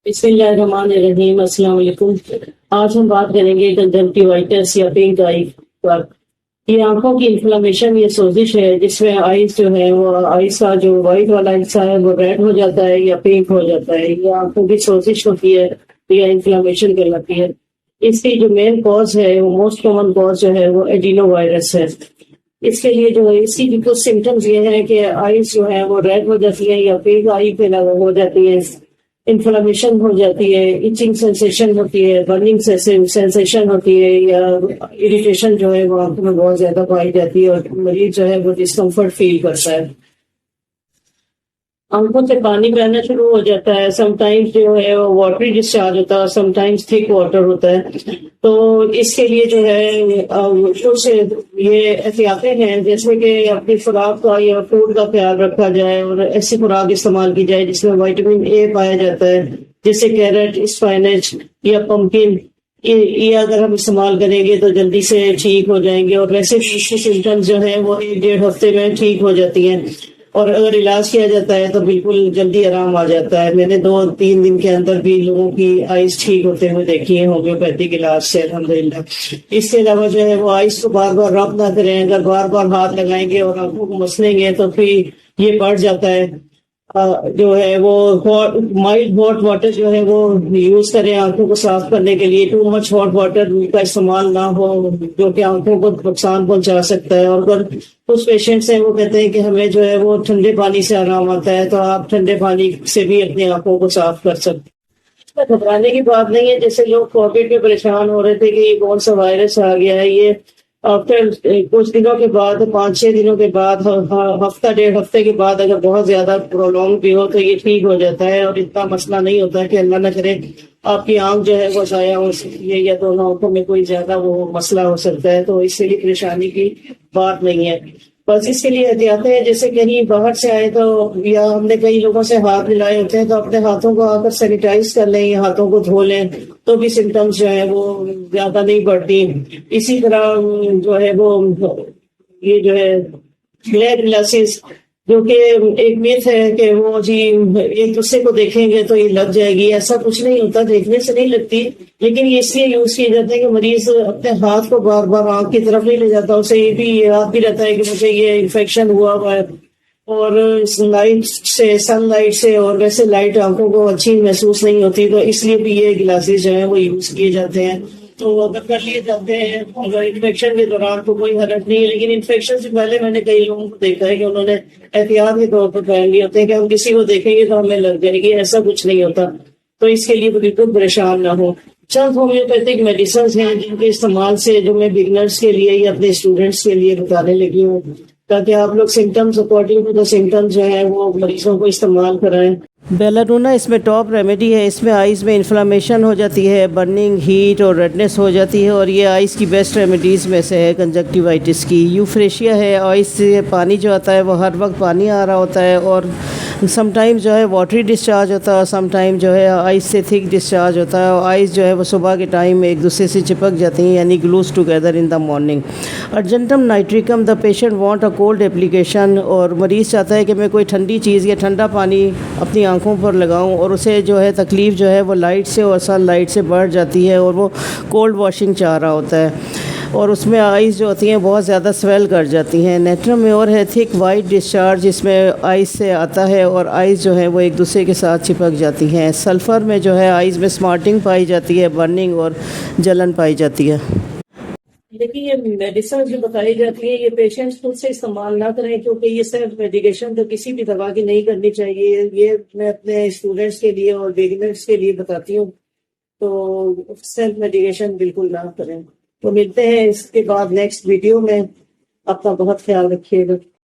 بسم اللہ الرحمن الرحیم، السلام علیکم۔ آج ہم بات کریں گے کنجنکٹیوائٹس یا پنک آئی پر۔ یہ آنکھوں کی انفلامیشن یا سوزش ہے جس میں آئیز جو ہے وہ آئیز کا جو وائٹ والا حصہ ہے وہ ریڈ ہو جاتا ہے یا پنک ہو جاتا ہے۔ یہ آنکھوں کی سوزش ہوتی ہے یا انفلامیشن کہلاتی ہے۔ اس کی جو مین کاز ہے وہ موسٹ کامن کاز جو ہے وہ ایڈینو وائرس ہے۔ اس کے لیے جو ہے اس کی کچھ سمٹمز یہ ہیں کہ آئیز جو ہے وہ ریڈ ہو جاتی ہے یا پنک آئی پہ ہو جاتی ہے، انفلامیشن ہو جاتی ہے، ایچنگ سینسیشن ہوتی ہے، برننگ سینسیشن ہوتی ہے، یا اریٹیشن جو ہے وہ آنکھوں میں بہت زیادہ پائی جاتی ہے اور مریض جو ہے وہ ڈسکمفرٹ فیل کرتا ہے۔ آنکھوں سے پانی بہنا شروع ہو جاتا ہے، سم ٹائمز جو ہے وہ واٹری ڈسچارج ہوتا ہے، سم ٹائمز تھک واٹر ہوتا ہے۔ تو اس کے لیے جو ہے کچھ یہ احتیاطیں ہیں، جیسے کہ اپنی خوراک کا یا فوڈ کا خیال رکھا جائے اور ایسی خوراک استعمال کی جائے جس میں وائٹامن اے پایا جاتا ہے، جیسے کیرٹ، اسپائنچ یا پمکن۔ یہ اگر ہم استعمال کریں گے تو جلدی سے ٹھیک ہو جائیں گے، اور ویسے بھی اس کے سمٹمز جو ہیں وہ 1-1.5 ہفتے میں ٹھیک ہو جاتی ہیں، اور اگر علاج کیا جاتا ہے تو بالکل جلدی آرام آ جاتا ہے۔ میں نے 2-3 دن کے اندر بھی لوگوں کی آئیز ٹھیک ہوتے ہوئے دیکھی ہیں ہومیوپیتھک علاج سے، الحمدللہ۔ اس کے علاوہ جو ہے وہ آئیز کو بار بار رب نہ کریں، اگر بار بار ہاتھ لگائیں گے اور آنکھوں کو مسلیں گے تو پھر یہ بڑھ جاتا ہے۔ جو ہے وہ مائلڈ ہاٹ واٹر جو ہے وہ یوز کریں آنکھوں کو صاف کرنے کے لیے۔ ٹو مچ ہاٹ واٹر کا استعمال نہ ہو جو کہ آنکھوں کو نقصان پہنچا سکتا ہے، اور اگر کچھ پیشنٹس ہیں وہ کہتے ہیں کہ ہمیں جو ہے وہ ٹھنڈے پانی سے آرام آتا ہے، تو آپ ٹھنڈے پانی سے بھی اپنی آنکھوں کو صاف کر سکتے ہیں۔ گھبرانے کی بات نہیں ہے، جیسے لوگ کووڈ میں پریشان ہو رہے تھے کہ یہ کون سا وائرس آ گیا ہے، یہ آفٹر کچھ دنوں کے بعد، 5-6 دنوں کے بعد، ہفتہ 1.5 ہفتے کے بعد اگر بہت زیادہ پرولونگ بھی ہو تو یہ ٹھیک ہو جاتا ہے، اور اتنا مسئلہ نہیں ہوتا ہے کہ اللہ نہ کرے آپ کی آنکھ جو ہے وہ ضائع ہو سکتی ہے یا دونوں آنکھوں میں کوئی زیادہ وہ مسئلہ ہو سکتا ہے، تو اس کے لیے پریشانی کی بات نہیں ہے۔ بس اس کے لیے احتیاطیں ہیں، جیسے کہیں باہر سے آئے تو یا ہم نے کئی لوگوں سے ہاتھ ملائے ہوتے ہیں تو اپنے ہاتھوں کو آ کر سینیٹائز کر لیں یا ہاتھوں کو دھو لیں، تو بھی سمٹمس جو ہے وہ زیادہ نہیں بڑھتی۔ اسی طرح جو ہے وہ یہ جو ہے گلیئر گلاسز، جو کہ ایک میتھ ہے کہ وہ جی ایک دوسرے کو دیکھیں گے تو یہ لگ جائے گی، ایسا کچھ نہیں ہوتا، دیکھنے سے نہیں لگتی، لیکن یہ اس لیے یوز کیے جاتے ہیں کہ مریض اپنے ہاتھ کو بار بار آنکھ کی طرف نہیں لے جاتا، اسے یہ بھی یاد بھی رہتا ہے کہ مجھے یہ انفیکشن ہوا ہے، اور لائٹ سے، سن لائٹ سے اور ویسے لائٹ آنکھوں کو اچھی محسوس نہیں ہوتی، تو اس لیے بھی یہ گلاسز جو ہیں وہ یوز کیے جاتے ہیں۔ تو اگر کر لیے جاتے ہیں اگر انفیکشن کے دوران تو کوئی حرج نہیں ہے، لیکن انفیکشن سے پہلے میں نے کئی لوگوں کو دیکھا ہے کہ انہوں نے احتیاط کے طور پر پہن لیے ہوتے ہیں کہ ہم کسی کو دیکھیں گے تو ہمیں لگ جائے گی، ایسا کچھ نہیں ہوتا۔ تو اس کے لیے بالکل پریشان نہ ہو۔ چند ہومیوپیتھک میڈیسنز ہیں جن کے استعمال سے جو میں بگنرز کے لیے یا اپنے اسٹوڈنٹس کے لیے بتانے لگی ہوں، تاکہ آپ لوگ symptoms according to the symptoms جو ہیں وہ مریضوں کو استعمال کرائیں۔ بیلاڈونا اس میں ٹاپ ریمیڈی ہے۔ اس میں آئیز میں انفلامیشن ہو جاتی ہے، برننگ، ہیٹ اور ریڈنس ہو جاتی ہے، اور یہ آئیز کی بیسٹ ریمیڈیز میں سے ہے کنجکٹیوائٹس کی۔ یوفریشیا ہے، آئیز سے پانی جو آتا ہے وہ ہر وقت پانی آ رہا ہوتا ہے، اور سم ٹائم جو ہے واٹری ڈسچارج ہوتا ہے، اور سم ٹائم جو ہے آئیز سے تھک ڈسچارج ہوتا ہے، اور آئیز جو ہے وہ صبح کے ٹائم ایک دوسرے سے چپک جاتی ہیں، یعنی glues together in the morning. Argentum nitricum, the patient want a cold application, اور مریض چاہتا ہے کہ میں کوئی ٹھنڈی چیز یا ٹھنڈا پانی اپنی آنکھوں پر لگاؤں، اور اسے جو ہے تکلیف جو ہے وہ لائٹ سے اور سن لائٹ سے بڑھ جاتی ہے، اور وہ کولڈ واشنگ چاہ رہا ہوتا ہے، اور اس میں آئیز جو ہوتی ہیں بہت زیادہ سویل کر جاتی ہیں۔ نیٹرم میں اور ہے تھک وائٹ ڈسچارج، جس میں آئیز سے آتا ہے اور آئیز جو ہے وہ ایک دوسرے کے ساتھ چپک جاتی ہیں۔ سلفر میں جو ہے آئیز میں سمارٹنگ پائی جاتی ہے، برننگ اور جلن پائی جاتی ہے۔ لیکن یہ میڈیسن جو بتائی جاتی ہے یہ پیشنٹس خود سے استعمال نہ کریں، کیونکہ یہ صرف میڈیکیشن تو کسی بھی دوا کی نہیں کرنی چاہیے، یہ میں اپنے اسٹوڈنٹس کے لیے اور بگنرس کے لیے بتاتی ہوں، تو صرف میڈیکیشن بالکل نہ کریں۔ تو ملتے ہیں اس کے بعد نیکسٹ ویڈیو میں، اپنا بہت خیال رکھیے گا۔